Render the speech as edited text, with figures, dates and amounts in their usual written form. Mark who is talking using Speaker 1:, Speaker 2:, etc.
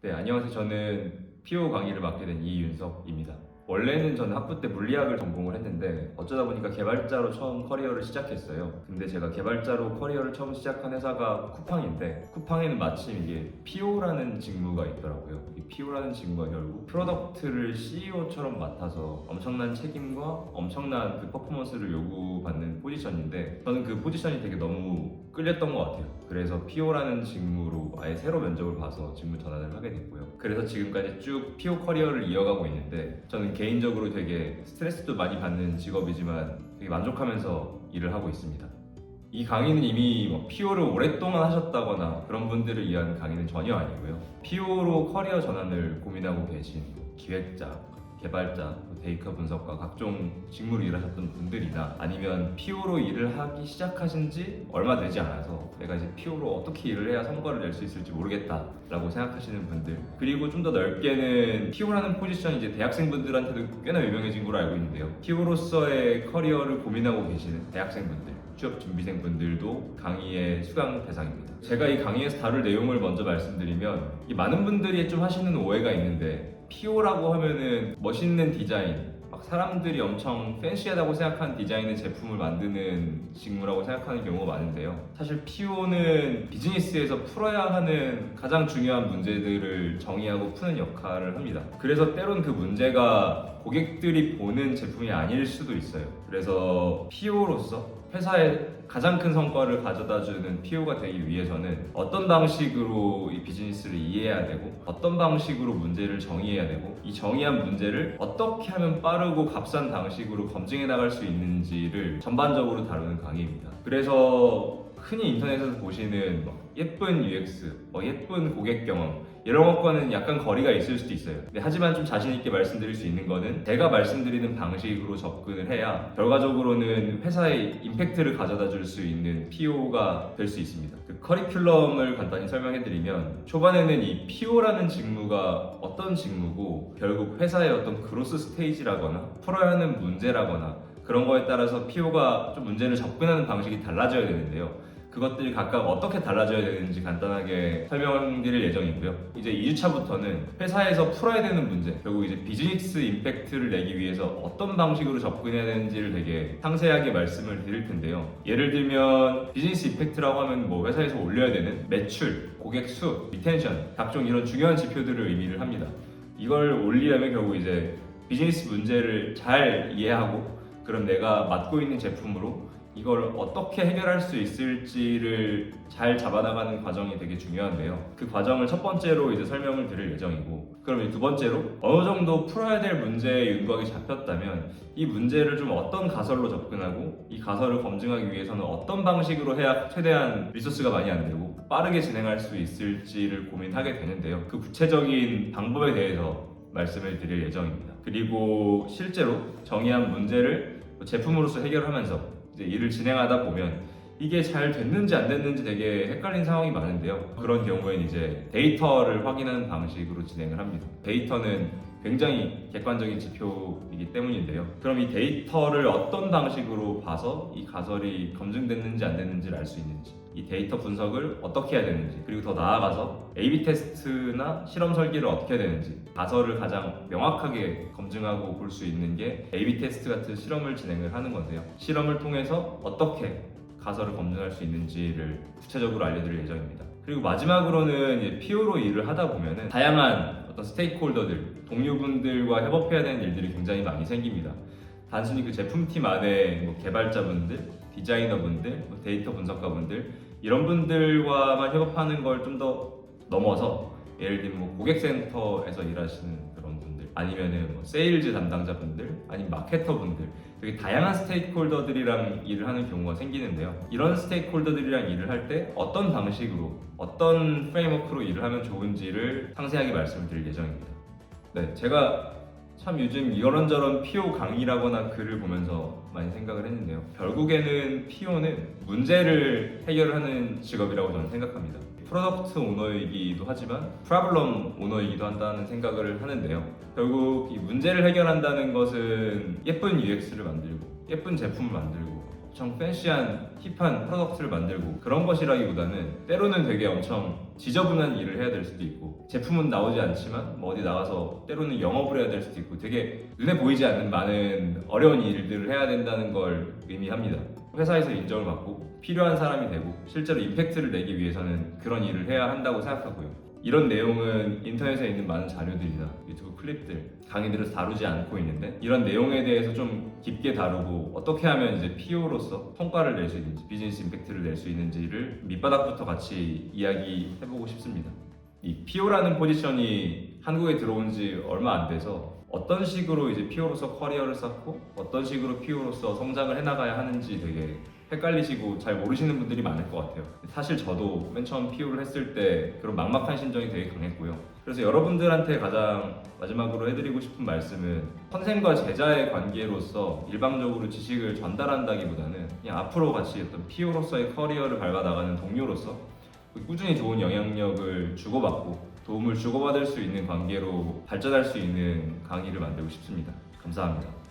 Speaker 1: 네, 안녕하세요. 저는 PO 강의를 맡게 된 이윤석입니다. 원래는 저는 학부 때 물리학을 전공을 했는데 어쩌다 보니까 개발자로 처음 커리어를 시작했어요. 근데 제가 개발자로 커리어를 처음 시작한 회사가 쿠팡인데 쿠팡에는 마침 이게 PO라는 직무가 있더라고요. 이 PO라는 직무가 결국 프로덕트를 CEO처럼 맡아서 엄청난 책임과 엄청난 그 퍼포먼스를 요구받는 포지션인데 저는 그 포지션이 되게 너무 끌렸던 것 같아요. 그래서 PO라는 직무로 아예 새로 면접을 봐서 직무 전환을 하게 됐고요. 그래서 지금까지 쭉 PO 커리어를 이어가고 있는데 저는 개인적으로 되게 스트레스도 많이 받는 직업이지만 되게 만족하면서 일을 하고 있습니다. 이 강의는 이미 PO를 오랫동안 하셨다거나 그런 분들을 위한 강의는 전혀 아니고요. PO로 커리어 전환을 고민하고 계신 기획자, 개발자, 데이터 분석과 각종 직무를 일하셨던 분들이나 아니면 PO로 일을 하기 시작하신 지 얼마 되지 않아서 내가 이제 PO로 어떻게 일을 해야 성과를 낼 수 있을지 모르겠다라고 생각하시는 분들, 그리고 좀 더 넓게는 PO라는 포지션이 이제 대학생분들한테도 꽤나 유명해진 걸로 알고 있는데요. PO로서의 커리어를 고민하고 계시는 대학생분들, 취업 준비생분들도 강의의 수강 대상입니다. 제가 이 강의에서 다룰 내용을 먼저 말씀드리면 많은 분들이 좀 하시는 오해가 있는데 PO라고 하면은 멋있는 디자인, 막 사람들이 엄청 팬시하다고 생각하는 디자인의 제품을 만드는 직무라고 생각하는 경우가 많은데요. 사실 PO는 비즈니스에서 풀어야 하는 가장 중요한 문제들을 정의하고 푸는 역할을 합니다. 그래서 때론 그 문제가 고객들이 보는 제품이 아닐 수도 있어요. 그래서 PO로서 회사에 가장 큰 성과를 가져다주는 PO가 되기 위해서는 어떤 방식으로 이 비즈니스를 이해해야 되고 어떤 방식으로 문제를 정의해야 되고 이 정의한 문제를 어떻게 하면 빠르고 값싼 방식으로 검증해 나갈 수 있는지를 전반적으로 다루는 강의입니다. 그래서 흔히 인터넷에서 보시는 예쁜 UX, 예쁜 고객 경험 이런 것과는 약간 거리가 있을 수도 있어요. 하지만 좀 자신 있게 말씀드릴 수 있는 거는 제가 말씀드리는 방식으로 접근을 해야 결과적으로는 회사에 임팩트를 가져다 줄 수 있는 PO가 될 수 있습니다. 그 커리큘럼을 간단히 설명해드리면 초반에는 이 PO라는 직무가 어떤 직무고 결국 회사의 어떤 그로스 스테이지라거나 풀어야 하는 문제라거나 그런 거에 따라서 PO가 좀 문제를 접근하는 방식이 달라져야 되는데요. 그것들이 각각 어떻게 달라져야 되는지 간단하게 설명드릴 예정이고요. 이제 2주차부터는 회사에서 풀어야 되는 문제, 결국 이제 비즈니스 임팩트를 내기 위해서 어떤 방식으로 접근해야 되는지를 되게 상세하게 말씀을 드릴 텐데요. 예를 들면 비즈니스 임팩트라고 하면 회사에서 올려야 되는 매출, 고객 수, 리텐션, 각종 이런 중요한 지표들을 의미를 합니다. 이걸 올리려면 결국 이제 비즈니스 문제를 잘 이해하고 그럼 내가 맡고 있는 제품으로 이걸 어떻게 해결할 수 있을지를 잘 잡아나가는 과정이 되게 중요한데요. 그 과정을 첫 번째로 이제 설명을 드릴 예정이고, 그럼 이제 두 번째로 어느 정도 풀어야 될 문제의 윤곽이 잡혔다면 이 문제를 좀 어떤 가설로 접근하고 이 가설을 검증하기 위해서는 어떤 방식으로 해야 최대한 리소스가 많이 안 들고 빠르게 진행할 수 있을지를 고민하게 되는데요. 그 구체적인 방법에 대해서 말씀을 드릴 예정입니다. 그리고 실제로 정의한 문제를 제품으로서 해결하면서 이제 일을 진행하다 보면 이게 잘 됐는지 안 됐는지 되게 헷갈린 상황이 많은데요. 그런 경우엔 이제 데이터를 확인하는 방식으로 진행을 합니다. 데이터는 굉장히 객관적인 지표이기 때문인데요. 그럼 이 데이터를 어떤 방식으로 봐서 이 가설이 검증됐는지 안 됐는지를 알 수 있는지, 이 데이터 분석을 어떻게 해야 되는지, 그리고 더 나아가서 A/B 테스트나 실험 설계를 어떻게 해야 되는지, 가설을 가장 명확하게 검증하고 볼 수 있는 게 A/B 테스트 같은 실험을 진행을 하는 건데요. 실험을 통해서 어떻게 가설을 검증할 수 있는지를 구체적으로 알려드릴 예정입니다. 그리고 마지막으로는 PO로 일을 하다 보면은 다양한 어떤 스테이크홀더들, 동료분들과 협업해야 되는 일들이 굉장히 많이 생깁니다. 단순히 그 제품팀 안에 개발자분들, 디자이너분들, 데이터 분석가분들 이런 분들과만 협업하는 걸 좀 더 넘어서 예를 들면 고객센터에서 일하시는 그런 분들 아니면은 세일즈 담당자분들 아니면 마케터분들 되게 다양한 스테이크홀더들이랑 일을 하는 경우가 생기는데요. 이런 스테이크홀더들이랑 일을 할 때 어떤 방식으로 어떤 프레임워크로 일을 하면 좋은지를 상세하게 말씀을 드릴 예정입니다. 네, 제가 참 요즘 이런저런 PO 강의라거나 글을 보면서 많이 생각을 했는데요. 결국에는 PO는 문제를 해결하는 직업이라고 저는 생각합니다. 프로덕트 오너이기도 하지만 프로블럼 오너이기도 한다는 생각을 하는데요. 결국 이 문제를 해결한다는 것은 예쁜 UX를 만들고 예쁜 제품을 만들고 엄청 팬시한 힙한 프로덕트를 만들고 그런 것이라기보다는 때로는 되게 엄청 지저분한 일을 해야 될 수도 있고 제품은 나오지 않지만 뭐 어디 나가서 때로는 영업을 해야 될 수도 있고 되게 눈에 보이지 않는 많은 어려운 일들을 해야 된다는 걸 의미합니다. 회사에서 인정을 받고 필요한 사람이 되고 실제로 임팩트를 내기 위해서는 그런 일을 해야 한다고 생각하고요. 이런 내용은 인터넷에 있는 많은 자료들이나 유튜브 클립들, 강의들을 다루지 않고 있는데 이런 내용에 대해서 좀 깊게 다루고 어떻게 하면 이제 PO로서 성과를 낼 수 있는지 비즈니스 임팩트를 낼 수 있는지를 밑바닥부터 같이 이야기해보고 싶습니다. 이 PO라는 포지션이 한국에 들어온 지 얼마 안 돼서 어떤 식으로 이제 PO로서 커리어를 쌓고 어떤 식으로 PO로서 성장을 해나가야 하는지 되게 헷갈리시고 잘 모르시는 분들이 많을 것 같아요. 사실 저도 맨 처음 PO를 했을 때 그런 막막한 심정이 되게 강했고요. 그래서 여러분들한테 가장 마지막으로 해드리고 싶은 말씀은 선생과 제자의 관계로서 일방적으로 지식을 전달한다기보다는 그냥 앞으로 같이 어떤 PO로서의 커리어를 밟아나가는 동료로서 꾸준히 좋은 영향력을 주고받고 도움을 주고받을 수 있는 관계로 발전할 수 있는 강의를 만들고 싶습니다. 감사합니다.